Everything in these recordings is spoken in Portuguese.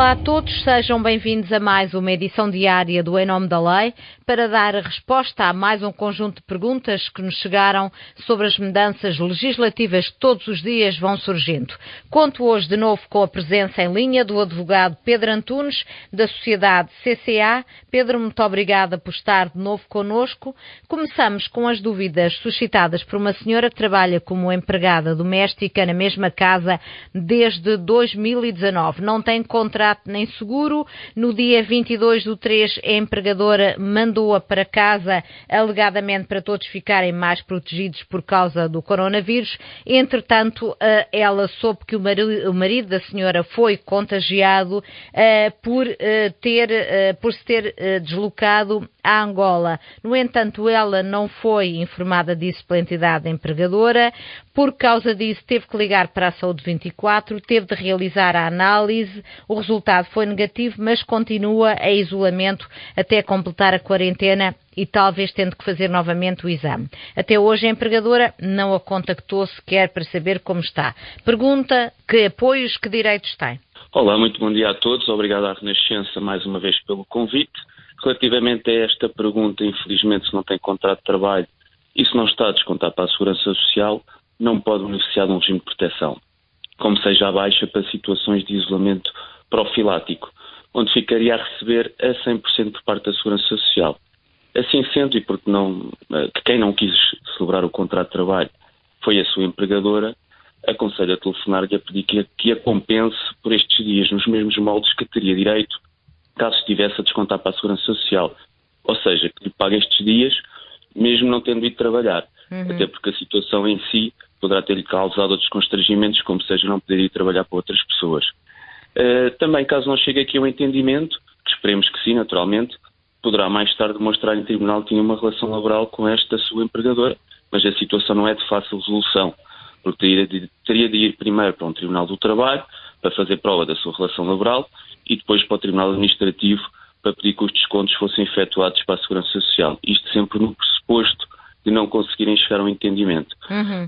Olá a todos, sejam bem-vindos a mais uma edição diária do Em Nome da Lei, para dar resposta a mais um conjunto de perguntas que nos chegaram sobre as mudanças legislativas que todos os dias vão surgindo. Conto hoje de novo com a presença em linha do advogado Pedro Antunes, da Sociedade CCA. Pedro, muito obrigada por estar de novo connosco. Começamos com as dúvidas suscitadas por uma senhora que trabalha como empregada doméstica na mesma casa desde 2019. Não tem contrato nem seguro. No dia 22/3, a empregadora mandou-a para casa, alegadamente para todos ficarem mais protegidos por causa do coronavírus. Entretanto, ela soube que o marido da senhora foi contagiado por se ter deslocado à Angola. No entanto, ela não foi informada disso pela entidade empregadora. Por causa disso, teve que ligar para a Saúde 24, teve de realizar a análise. O resultado foi negativo, mas continua em isolamento até completar a quarentena e talvez tendo que fazer novamente o exame. Até hoje a empregadora não a contactou sequer para saber como está. Pergunta: que apoios, que direitos tem? Olá, muito bom dia a todos. Obrigado à Renascença mais uma vez pelo convite. Relativamente a esta pergunta, infelizmente, se não tem contrato de trabalho e se não está a descontar para a Segurança Social, não pode beneficiar de um regime de proteção, como seja a baixa para situações de isolamento profilático, onde ficaria a receber a 100% por parte da Segurança Social. Assim sendo, e porque que quem não quis celebrar o contrato de trabalho foi a sua empregadora, aconselho a telefonar-lhe a pedir que a compense por estes dias, nos mesmos moldes que teria direito caso estivesse a descontar para a Segurança Social. Ou seja, que lhe pague estes dias, mesmo não tendo ido trabalhar. Até porque a situação em si poderá ter-lhe causado outros constrangimentos, como seja não poder ir trabalhar para outras pessoas. Também, caso não chegue aqui a um entendimento, que esperemos que sim, naturalmente, poderá mais tarde demonstrar em tribunal que tinha uma relação laboral com esta sua empregadora, mas a situação não é de fácil resolução, porque teria de ir primeiro para um Tribunal do Trabalho para fazer prova da sua relação laboral e depois para o Tribunal Administrativo para pedir que os descontos fossem efetuados para a Segurança Social. Isto sempre no pressuposto de não conseguirem chegar a um entendimento.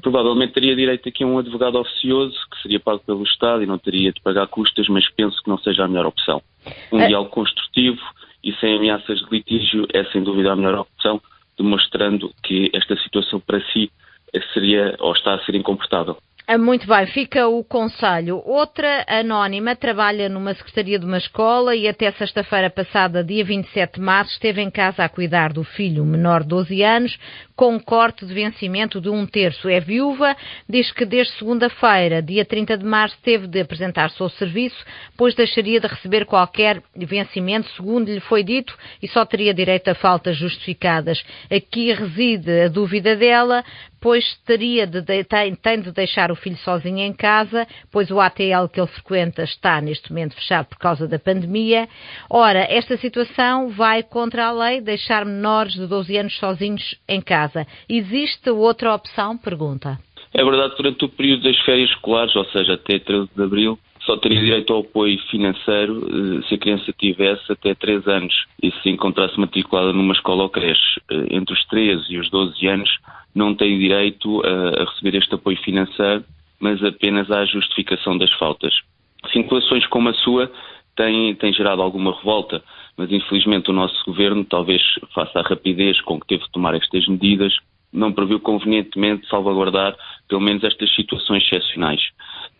Provavelmente teria direito aqui a um advogado oficioso, que seria pago pelo Estado e não teria de pagar custas, mas penso que não seja a melhor opção. Um diálogo construtivo e sem ameaças de litígio é sem dúvida a melhor opção, demonstrando que esta situação para si seria ou está a ser incomportável. Muito bem, fica o conselho. Outra anónima trabalha numa secretaria de uma escola e até sexta-feira passada, dia 27 de março, esteve em casa a cuidar do filho menor de 12 anos, com um corte de vencimento de 1/3. É viúva, diz que desde segunda-feira, dia 30 de março, teve de apresentar-se ao serviço, pois deixaria de receber qualquer vencimento, segundo lhe foi dito, e só teria direito a faltas justificadas. Aqui reside a dúvida dela, pois tem de deixar o filho sozinho em casa, pois o ATL que ele frequenta está neste momento fechado por causa da pandemia. Ora, esta situação vai contra a lei, deixar menores de 12 anos sozinhos em casa. Existe outra opção? Pergunta. É verdade, durante o período das férias escolares, ou seja, até 13 de abril, só teria direito ao apoio financeiro se a criança tivesse até 3 anos e se encontrasse matriculada numa escola ou creche. Entre os 13 e os 12 anos não tem direito a receber este apoio financeiro, mas apenas à justificação das faltas. Situações como a sua têm gerado alguma revolta, mas infelizmente o nosso governo, talvez face à rapidez com que teve de tomar estas medidas, não previu convenientemente salvaguardar pelo menos estas situações excepcionais.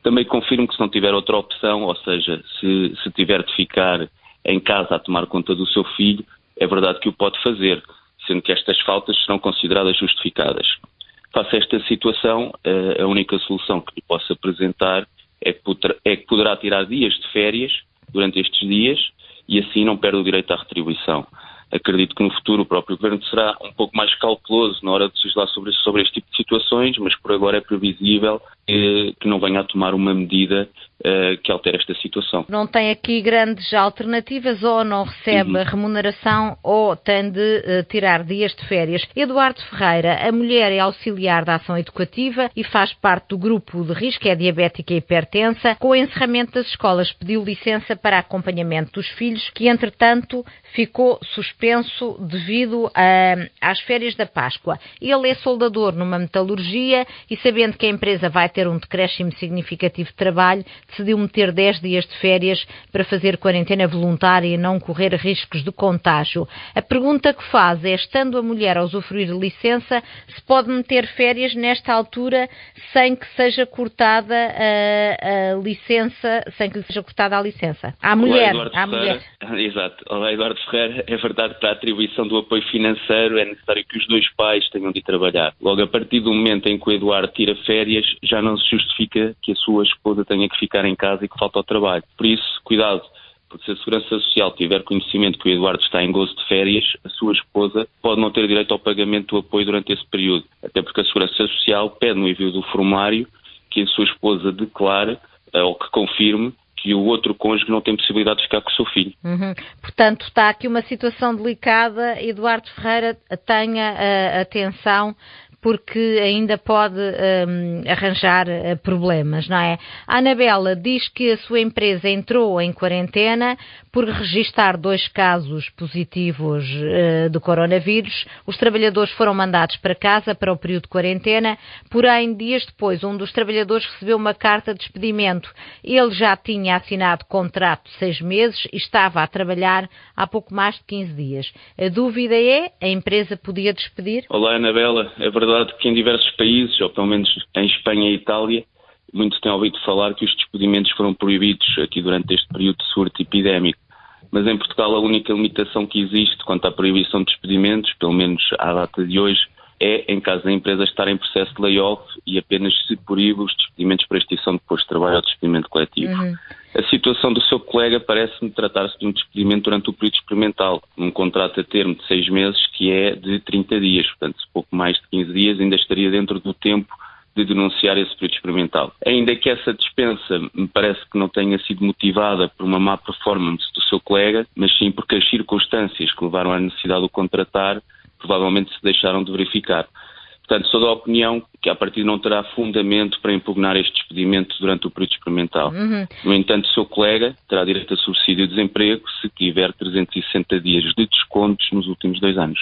Também confirmo que se não tiver outra opção, ou seja, se tiver de ficar em casa a tomar conta do seu filho, é verdade que o pode fazer, sendo que estas faltas serão consideradas justificadas. Face a esta situação, a única solução que lhe posso apresentar é que poderá tirar dias de férias durante estes dias e assim não perde o direito à retribuição. Acredito que no futuro o próprio Governo será um pouco mais cauteloso na hora de legislar sobre este tipo de situações, mas por agora é previsível que não venha a tomar uma medida que altere esta situação. Não tem aqui grandes alternativas, ou não recebe a remuneração ou tem de tirar dias de férias. Eduardo Ferreira, a mulher é auxiliar da ação educativa e faz parte do grupo de risco, é diabética e hipertensa. Com o encerramento das escolas pediu licença para acompanhamento dos filhos, que entretanto ficou suspenso devido às férias da Páscoa. Ele é soldador numa metalurgia e, sabendo que a empresa vai ter um decréscimo significativo de trabalho, decidiu meter 10 dias de férias para fazer quarentena voluntária e não correr riscos de contágio. A pergunta que faz é, estando a mulher a usufruir de licença, se pode meter férias nesta altura sem que seja cortada a licença, sem que lhe seja cortada a licença. À mulher. Exato. Olá, Eduardo Ferreira. É verdade que para a atribuição do apoio financeiro é necessário que os dois pais tenham de ir trabalhar. Logo, a partir do momento em que o Eduardo tira férias, já não se justifica que a sua esposa tenha que ficar em casa e que falta ao trabalho. Por isso, cuidado, porque se a Segurança Social tiver conhecimento que o Eduardo está em gozo de férias, a sua esposa pode não ter direito ao pagamento do apoio durante esse período. Até porque a Segurança Social pede no envio do formulário que a sua esposa declare ou que confirme que o outro cônjuge não tem possibilidade de ficar com o seu filho. Portanto, está aqui uma situação delicada. Eduardo Ferreira, tenha atenção, porque ainda pode arranjar problemas, não é? A Anabela diz que a sua empresa entrou em quarentena por registar 2 casos positivos de coronavírus. Os trabalhadores foram mandados para casa para o período de quarentena, porém, dias depois, um dos trabalhadores recebeu uma carta de despedimento. Ele já tinha assinado contrato de 6 meses e estava a trabalhar há pouco mais de 15 dias. A dúvida é, a empresa podia despedir? Olá, Anabela. É verdade que em diversos países, ou pelo menos em Espanha e Itália, muitos têm ouvido falar que os despedimentos foram proibidos aqui durante este período de surto epidémico. Mas em Portugal a única limitação que existe quanto à proibição de despedimentos, pelo menos à data de hoje, é em caso da empresa estar em processo de layoff e apenas se proíbe os despedimentos para extinção de posto de trabalho ou despedimento coletivo. A situação do seu colega parece-me tratar-se de um despedimento durante o período experimental, num contrato a termo de 6 meses que é de 30 dias, portanto, pouco mais de 15 dias ainda estaria dentro do tempo de denunciar esse período experimental. Ainda que essa dispensa me parece que não tenha sido motivada por uma má performance do seu colega, mas sim porque as circunstâncias que levaram à necessidade de o contratar provavelmente se deixaram de verificar. Portanto, sou da opinião que a partir não terá fundamento para impugnar este despedimento durante o período experimental. No entanto, o seu colega terá direito a subsídio de desemprego se tiver 360 dias de descontos nos últimos 2 anos.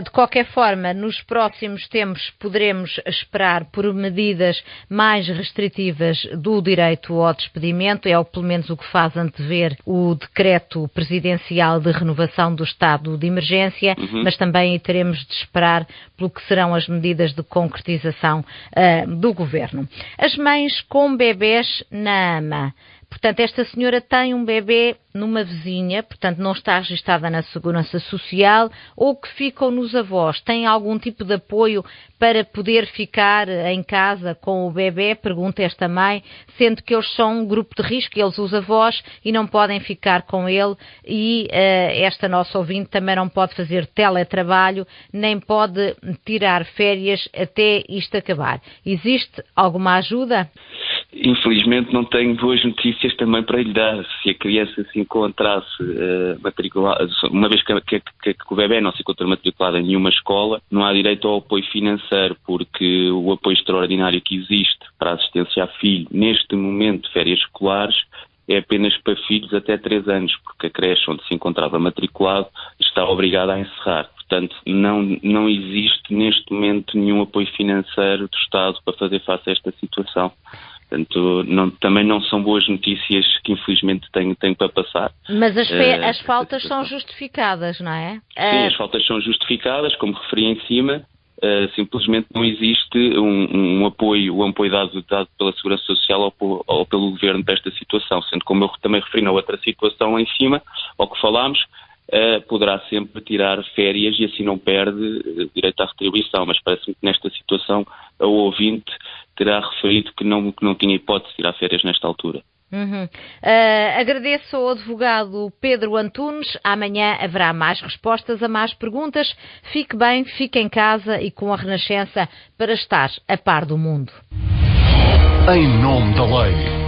De qualquer forma, nos próximos tempos poderemos esperar por medidas mais restritivas do direito ao despedimento, é pelo menos o que faz antever o decreto presidencial de renovação do estado de emergência, mas também teremos de esperar pelo que serão as medidas de concretização do Governo. As mães com bebés na AMA. Portanto, esta senhora tem um bebê numa vizinha, portanto não está registada na Segurança Social, ou que ficam nos avós. Tem algum tipo de apoio para poder ficar em casa com o bebê? Pergunta esta mãe, sendo que eles são um grupo de risco, eles os avós, e não podem ficar com ele, e esta nossa ouvinte também não pode fazer teletrabalho, nem pode tirar férias até isto acabar. Existe alguma ajuda? Infelizmente não tenho boas notícias também para lhe dar. Se a criança se encontrasse matriculada, uma vez que o bebê não se encontra matriculado em nenhuma escola, não há direito ao apoio financeiro, porque o apoio extraordinário que existe para a assistência a filho, neste momento de férias escolares, é apenas para filhos até 3 anos, porque a creche onde se encontrava matriculado está obrigada a encerrar. Portanto, não existe neste momento nenhum apoio financeiro do Estado para fazer face a esta situação. Portanto, também não são boas notícias que infelizmente tenho para passar. Mas as faltas são justificadas, não é? Sim, as faltas são justificadas, como referi em cima. Simplesmente não existe um apoio dado pela Segurança Social ou pelo Governo para esta situação. Sendo como eu também referi na outra situação lá em cima, ao que falámos, poderá sempre tirar férias e assim não perde direito à retribuição. Mas parece-me que nesta situação o ouvinte terá referido que não tinha hipótese de tirar férias nesta altura. Agradeço ao advogado Pedro Antunes. Amanhã haverá mais respostas a mais perguntas. Fique bem, fique em casa e com a Renascença para estar a par do mundo. Em nome da lei.